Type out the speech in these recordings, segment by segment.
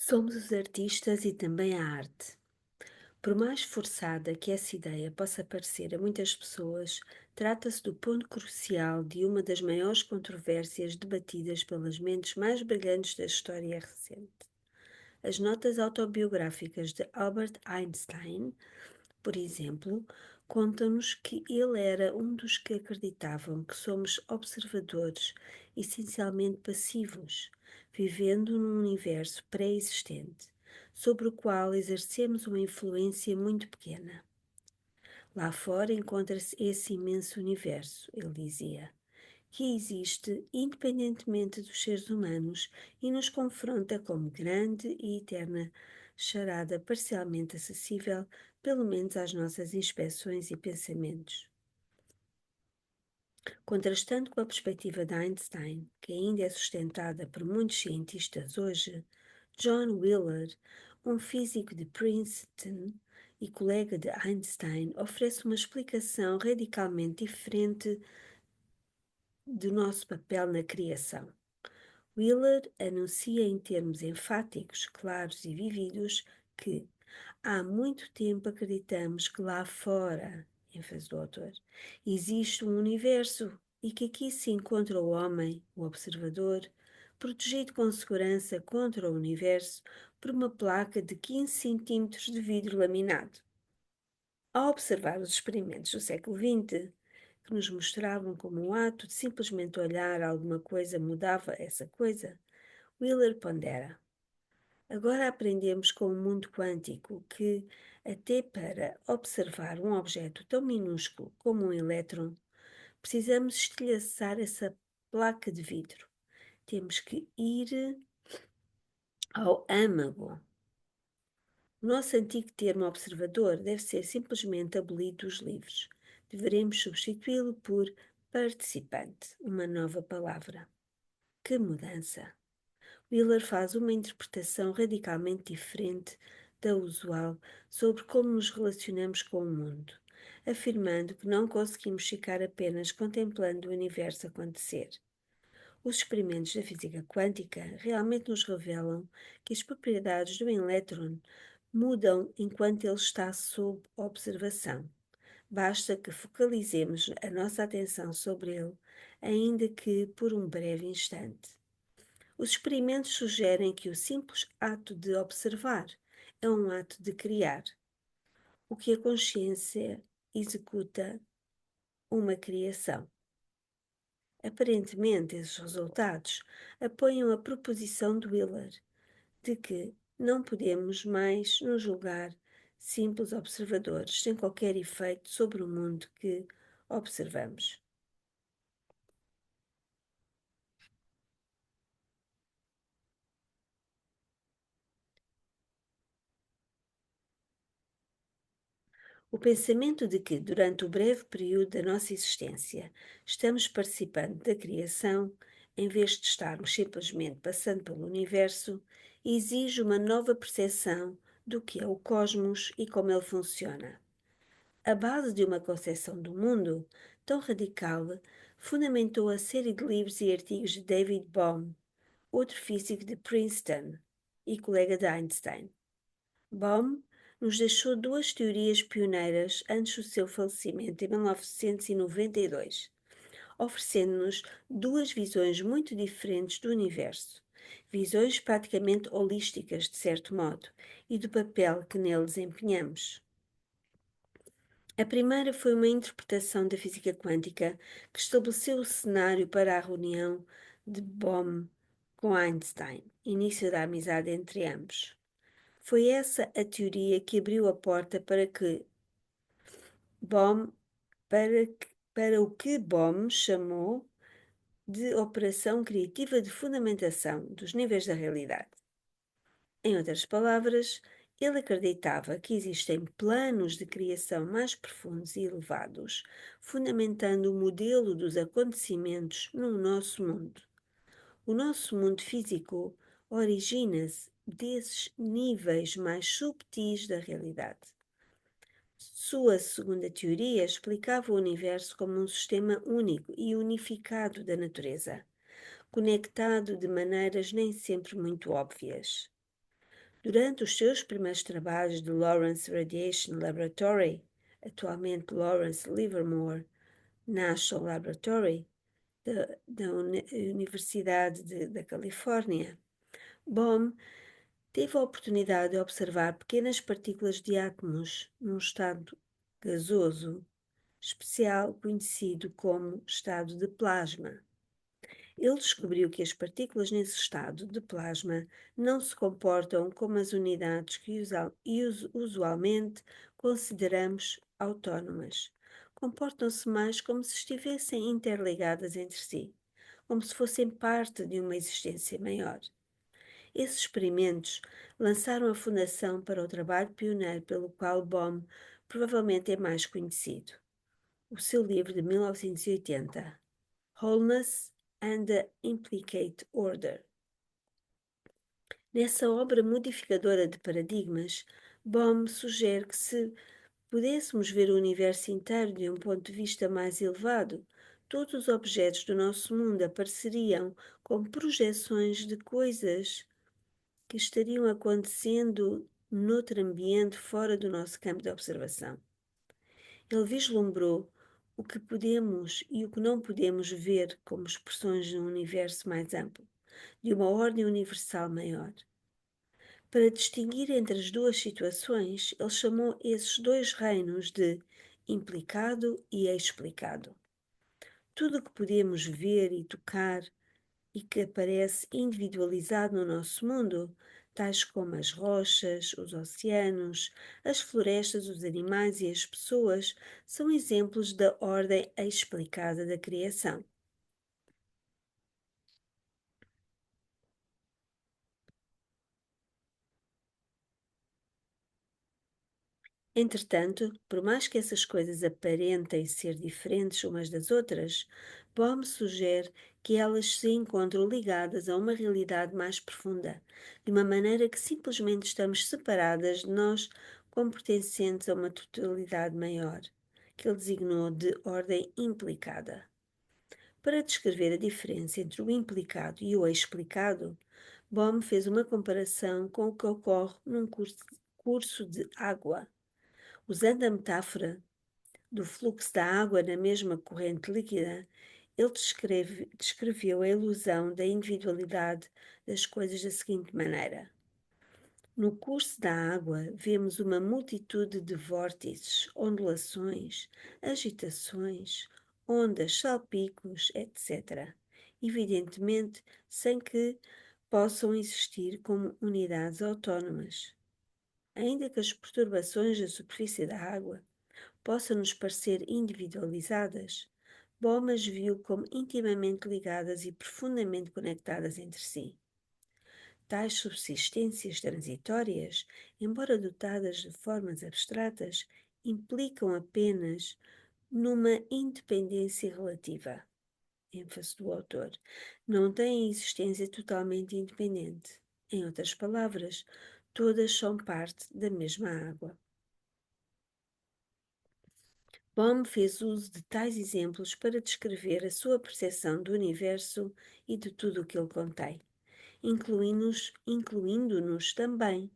Somos os artistas e também a arte. Por mais forçada que essa ideia possa parecer a muitas pessoas, trata-se do ponto crucial de uma das maiores controvérsias debatidas pelas mentes mais brilhantes da história recente. As notas autobiográficas de Albert Einstein, por exemplo, contam-nos que ele era um dos que acreditavam que somos observadores, essencialmente passivos, vivendo num universo pré-existente, sobre o qual exercemos uma influência muito pequena. Lá fora encontra-se esse imenso universo, ele dizia, que existe independentemente dos seres humanos e nos confronta como grande e eterna charada parcialmente acessível, pelo menos às nossas inspeções e pensamentos. Contrastando com a perspectiva de Einstein, que ainda é sustentada por muitos cientistas hoje, John Wheeler, um físico de Princeton e colega de Einstein, oferece uma explicação radicalmente diferente do nosso papel na criação. Wheeler anuncia em termos enfáticos, claros e vívidos que há muito tempo acreditamos que lá fora, ênfase do autor, existe um universo e que aqui se encontra o homem, o observador, protegido com segurança contra o universo por uma placa de 15 centímetros de vidro laminado. Ao observar os experimentos do século XX, que nos mostravam como o ato de simplesmente olhar alguma coisa mudava essa coisa, Wheeler pondera: agora aprendemos com o mundo quântico que, até para observar um objeto tão minúsculo como um elétron, precisamos estilhaçar essa placa de vidro. Temos que ir ao âmago. O nosso antigo termo observador deve ser simplesmente abolido dos livros. Deveremos substituí-lo por participante, uma nova palavra. Que mudança! Wheeler faz uma interpretação radicalmente diferente da usual sobre como nos relacionamos com o mundo, afirmando que não conseguimos ficar apenas contemplando o universo acontecer. Os experimentos da física quântica realmente nos revelam que as propriedades do elétron mudam enquanto ele está sob observação. Basta que focalizemos a nossa atenção sobre ele, ainda que por um breve instante. Os experimentos sugerem que o simples ato de observar é um ato de criar, o que a consciência executa uma criação. Aparentemente, esses resultados apoiam a proposição de Wheeler de que não podemos mais nos julgar simples observadores sem qualquer efeito sobre o mundo que observamos. O pensamento de que, durante o breve período da nossa existência, estamos participando da criação, em vez de estarmos simplesmente passando pelo universo, exige uma nova percepção do que é o cosmos e como ele funciona. A base de uma concepção do mundo tão radical fundamentou a série de livros e artigos de David Bohm, outro físico de Princeton e colega de Einstein. Bohm nos deixou duas teorias pioneiras antes do seu falecimento em 1992, oferecendo-nos duas visões muito diferentes do universo, visões praticamente holísticas, de certo modo, e do papel que nele desempenhamos. A primeira foi uma interpretação da física quântica que estabeleceu o cenário para a reunião de Bohm com Einstein, início da amizade entre ambos. Foi essa a teoria que abriu a porta Bohm, para o que Bohm chamou de operação criativa de fundamentação dos níveis da realidade. Em outras palavras, ele acreditava que existem planos de criação mais profundos e elevados, fundamentando o modelo dos acontecimentos no nosso mundo. O nosso mundo físico origina-se desses níveis mais subtis da realidade. Sua segunda teoria explicava o universo como um sistema único e unificado da natureza, conectado de maneiras nem sempre muito óbvias. Durante os seus primeiros trabalhos de Lawrence Radiation Laboratory, atualmente Lawrence Livermore National Laboratory, da Universidade da Califórnia, Bohm teve a oportunidade de observar pequenas partículas de átomos num estado gasoso, especial conhecido como estado de plasma. Ele descobriu que as partículas nesse estado de plasma não se comportam como as unidades que usualmente consideramos autónomas. Comportam-se mais como se estivessem interligadas entre si, como se fossem parte de uma existência maior. Esses experimentos lançaram a fundação para o trabalho pioneiro pelo qual Bohm provavelmente é mais conhecido, o seu livro de 1980, Wholeness and the Implicate Order. Nessa obra modificadora de paradigmas, Bohm sugere que se pudéssemos ver o universo inteiro de um ponto de vista mais elevado, todos os objetos do nosso mundo apareceriam como projeções de coisas que estariam acontecendo noutro ambiente fora do nosso campo de observação. Ele vislumbrou o que podemos e o que não podemos ver como expressões de um universo mais amplo, de uma ordem universal maior. Para distinguir entre as duas situações, ele chamou esses dois reinos de implicado e explicado. Tudo o que podemos ver e tocar e que aparece individualizado no nosso mundo, tais como as rochas, os oceanos, as florestas, os animais e as pessoas, são exemplos da ordem explicada da criação. Entretanto, por mais que essas coisas aparentem ser diferentes umas das outras, Bohm sugere que elas se encontram ligadas a uma realidade mais profunda, de uma maneira que simplesmente estamos separadas de nós como pertencentes a uma totalidade maior, que ele designou de ordem implicada. Para descrever a diferença entre o implicado e o explicado, Bohm fez uma comparação com o que ocorre num curso de água. Usando a metáfora do fluxo da água na mesma corrente líquida, ele descreveu a ilusão da individualidade das coisas da seguinte maneira: no curso da água, vemos uma multitude de vórtices, ondulações, agitações, ondas, salpicos, etc. Evidentemente, sem que possam existir como unidades autónomas. Ainda que as perturbações da superfície da água possam nos parecer individualizadas, Bohm as viu como intimamente ligadas e profundamente conectadas entre si. Tais subsistências transitórias, embora dotadas de formas abstratas, implicam apenas numa independência relativa. ênfase do autor, não têm existência totalmente independente. Em outras palavras, todas são parte da mesma água. Bohm fez uso de tais exemplos para descrever a sua percepção do universo e de tudo o que ele contém, incluindo-nos também,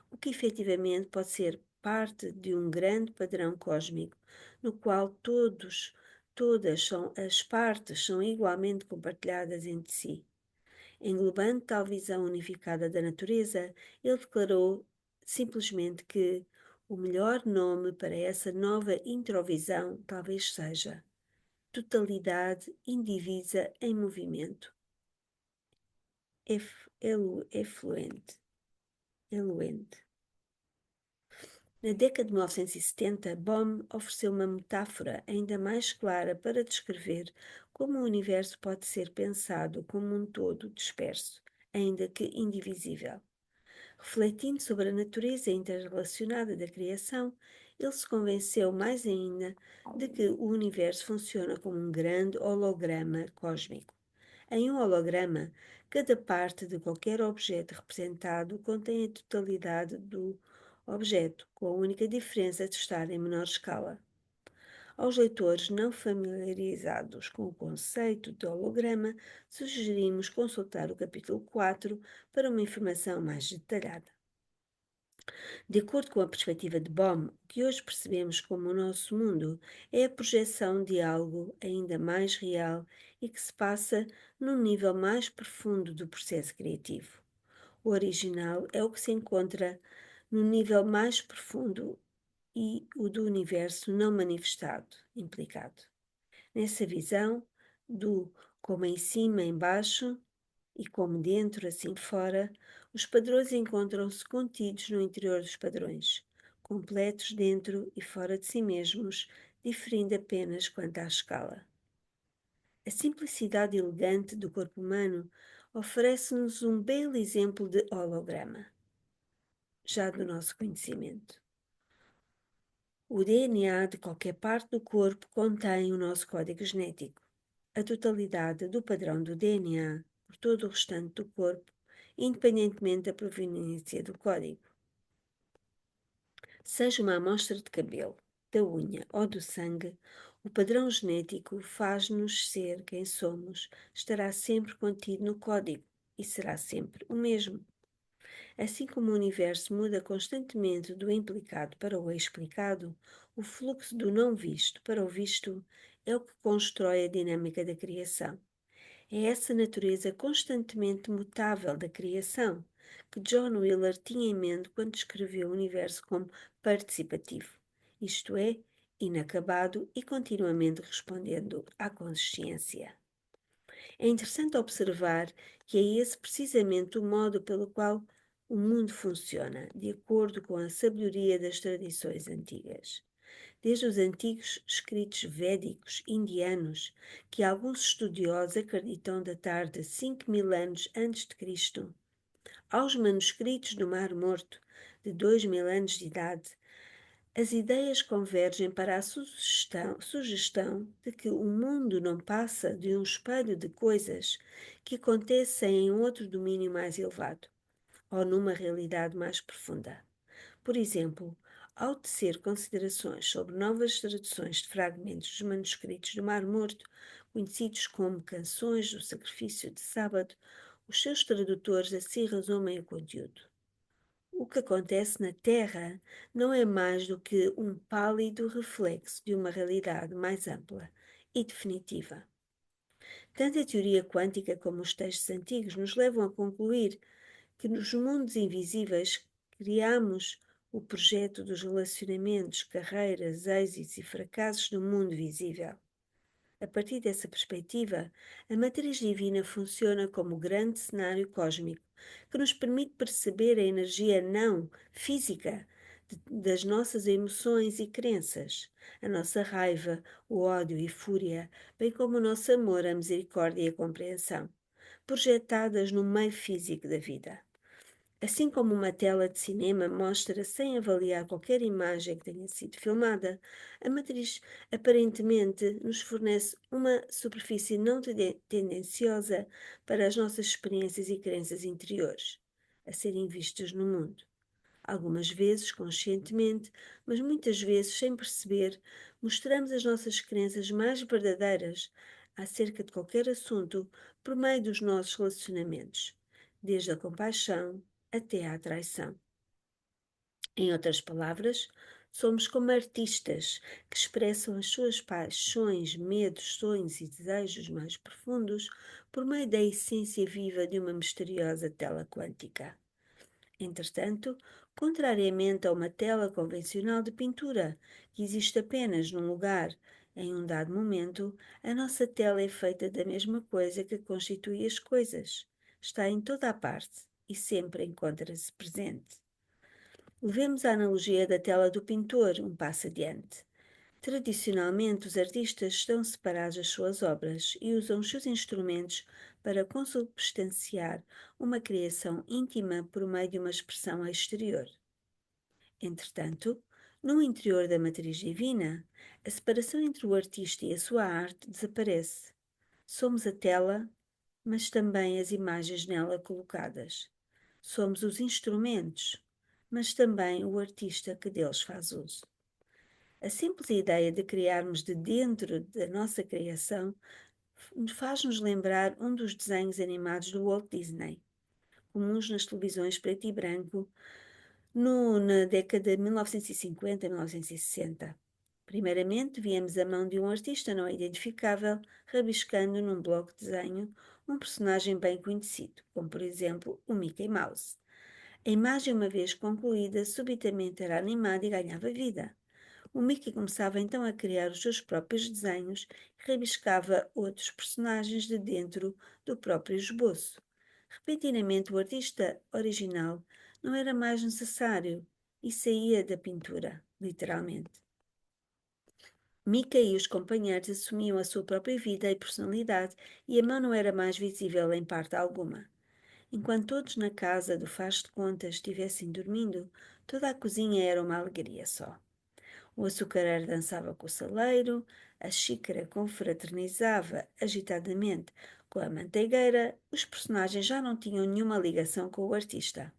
o que efetivamente pode ser parte de um grande padrão cósmico, no qual todas as partes são igualmente compartilhadas entre si. Englobando tal visão unificada da natureza, ele declarou simplesmente que o melhor nome para essa nova introvisão talvez seja totalidade indivisa em movimento, eluente. Na década de 1970, Bohm ofereceu uma metáfora ainda mais clara para descrever como o universo pode ser pensado como um todo disperso, ainda que indivisível. Refletindo sobre a natureza interrelacionada da criação, ele se convenceu mais ainda de que o universo funciona como um grande holograma cósmico. Em um holograma, cada parte de qualquer objeto representado contém a totalidade do objeto, com a única diferença de estar em menor escala. Aos leitores não familiarizados com o conceito de holograma, sugerimos consultar o capítulo 4 para uma informação mais detalhada. De acordo com a perspectiva de Bohm, o que hoje percebemos como o nosso mundo é a projeção de algo ainda mais real e que se passa num nível mais profundo do processo criativo. O original é o que se encontra no nível mais profundo e o do universo não manifestado, implicado. Nessa visão do como em cima, em baixo, e como dentro, assim fora, os padrões encontram-se contidos no interior dos padrões, completos dentro e fora de si mesmos, diferindo apenas quanto à escala. A simplicidade elegante do corpo humano oferece-nos um belo exemplo de holograma, já do nosso conhecimento. O DNA de qualquer parte do corpo contém o nosso código genético. A totalidade do padrão do DNA por todo o restante do corpo, independentemente da proveniência do código. Seja uma amostra de cabelo, da unha ou do sangue, o padrão genético faz-nos ser quem somos, estará sempre contido no código e será sempre o mesmo. Assim como o universo muda constantemente do implicado para o explicado, o fluxo do não visto para o visto é o que constrói a dinâmica da criação. É essa natureza constantemente mutável da criação que John Wheeler tinha em mente quando descreveu o universo como participativo, isto é, inacabado e continuamente respondendo à consciência. É interessante observar que é esse precisamente o modo pelo qual o mundo funciona, de acordo com a sabedoria das tradições antigas. Desde os antigos escritos védicos indianos, que alguns estudiosos acreditam datar de 5.000 anos antes de Cristo, aos manuscritos do Mar Morto, de 2.000 anos de idade, as ideias convergem para a sugestão de que o mundo não passa de um espelho de coisas que acontecem em outro domínio mais elevado, ou numa realidade mais profunda. Por exemplo, ao tecer considerações sobre novas traduções de fragmentos dos manuscritos do Mar Morto, conhecidos como Canções do Sacrifício de Sábado, os seus tradutores assim resumem o conteúdo. O que acontece na Terra não é mais do que um pálido reflexo de uma realidade mais ampla e definitiva. Tanto a teoria quântica como os textos antigos nos levam a concluir que nos mundos invisíveis criamos o projeto dos relacionamentos, carreiras, êxitos e fracassos do mundo visível. A partir dessa perspectiva, a matriz divina funciona como grande cenário cósmico que nos permite perceber a energia não física das nossas emoções e crenças, a nossa raiva, o ódio e fúria, bem como o nosso amor, a misericórdia e a compreensão, projetadas no meio físico da vida. Assim como uma tela de cinema mostra sem avaliar qualquer imagem que tenha sido filmada, a matriz aparentemente nos fornece uma superfície não tendenciosa para as nossas experiências e crenças interiores, a serem vistas no mundo. Algumas vezes conscientemente, mas muitas vezes sem perceber, mostramos as nossas crenças mais verdadeiras acerca de qualquer assunto por meio dos nossos relacionamentos, desde a compaixão até à traição. Em outras palavras, somos como artistas que expressam as suas paixões, medos, sonhos e desejos mais profundos por meio da essência viva de uma misteriosa tela quântica. Entretanto, contrariamente a uma tela convencional de pintura, que existe apenas num lugar, em um dado momento, a nossa tela é feita da mesma coisa que constitui as coisas. Está em toda a parte e sempre encontra-se presente. Levemos a analogia da tela do pintor um passo adiante. Tradicionalmente, os artistas estão separados das suas obras e usam os seus instrumentos para consubstanciar uma criação íntima por meio de uma expressão exterior. Entretanto, no interior da matriz divina, a separação entre o artista e a sua arte desaparece. Somos a tela, mas também as imagens nela colocadas. Somos os instrumentos, mas também o artista que deles faz uso. A simples ideia de criarmos de dentro da nossa criação faz-nos lembrar um dos desenhos animados do Walt Disney, comuns nas televisões preto e branco Na década de 1950 e 1960. Primeiramente, víamos a mão de um artista não identificável rabiscando num bloco de desenho um personagem bem conhecido, como por exemplo o Mickey Mouse. A imagem, uma vez concluída, subitamente era animada e ganhava vida. O Mickey começava então a criar os seus próprios desenhos e rabiscava outros personagens de dentro do próprio esboço. Repentinamente, o artista original não era mais necessário e saía da pintura, literalmente. Mika e os companheiros assumiam a sua própria vida e personalidade e a mão não era mais visível em parte alguma. Enquanto todos na casa do faz de contas estivessem dormindo, toda a cozinha era uma alegria só. O açucareiro dançava com o saleiro, a xícara confraternizava agitadamente com a manteigueira, os personagens já não tinham nenhuma ligação com o artista.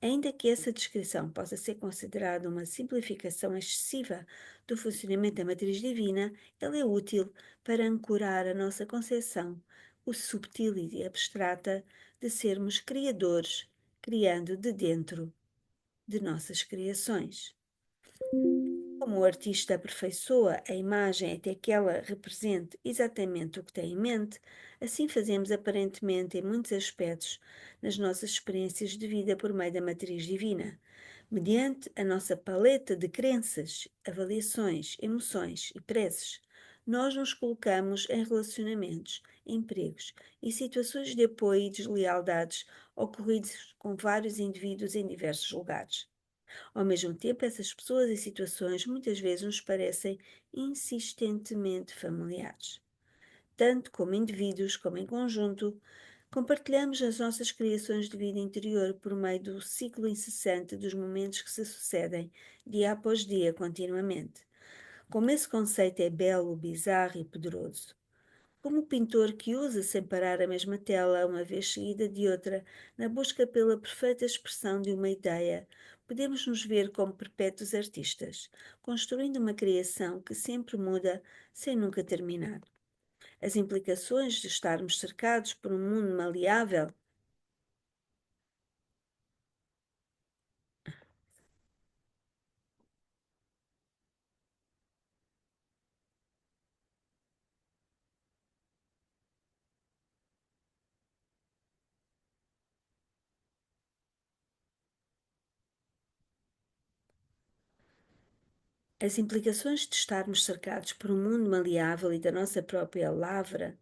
Ainda que essa descrição possa ser considerada uma simplificação excessiva do funcionamento da matriz divina, ela é útil para ancorar a nossa concepção, o subtil e abstrata de sermos criadores, criando de dentro de nossas criações. Como o artista aperfeiçoa a imagem até que ela represente exatamente o que tem em mente, assim fazemos aparentemente em muitos aspectos nas nossas experiências de vida por meio da matriz divina, mediante a nossa paleta de crenças, avaliações, emoções e preces. Nós nos colocamos em relacionamentos, empregos e situações de apoio e deslealdades ocorridos com vários indivíduos em diversos lugares. Ao mesmo tempo, essas pessoas e situações muitas vezes nos parecem insistentemente familiares. Tanto como indivíduos como em conjunto, compartilhamos as nossas criações de vida interior por meio do ciclo incessante dos momentos que se sucedem, dia após dia, continuamente. Como esse conceito é belo, bizarro e poderoso. Como o pintor que usa sem parar a mesma tela, uma vez seguida de outra, na busca pela perfeita expressão de uma ideia, podemos nos ver como perpétuos artistas, construindo uma criação que sempre muda sem nunca terminar. As implicações de estarmos cercados por um mundo maleável. As implicações de estarmos cercados por um mundo maleável e da nossa própria lavra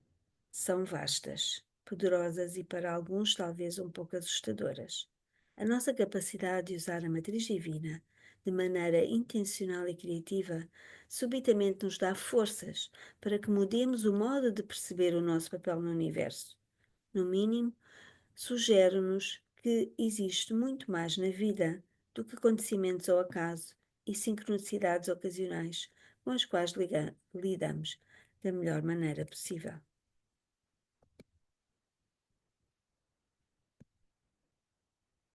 são vastas, poderosas e para alguns talvez um pouco assustadoras. A nossa capacidade de usar a matriz divina de maneira intencional e criativa subitamente nos dá forças para que mudemos o modo de perceber o nosso papel no universo. No mínimo, sugere-nos que existe muito mais na vida do que acontecimentos ao acaso e sincronicidades ocasionais com as quais lidamos da melhor maneira possível.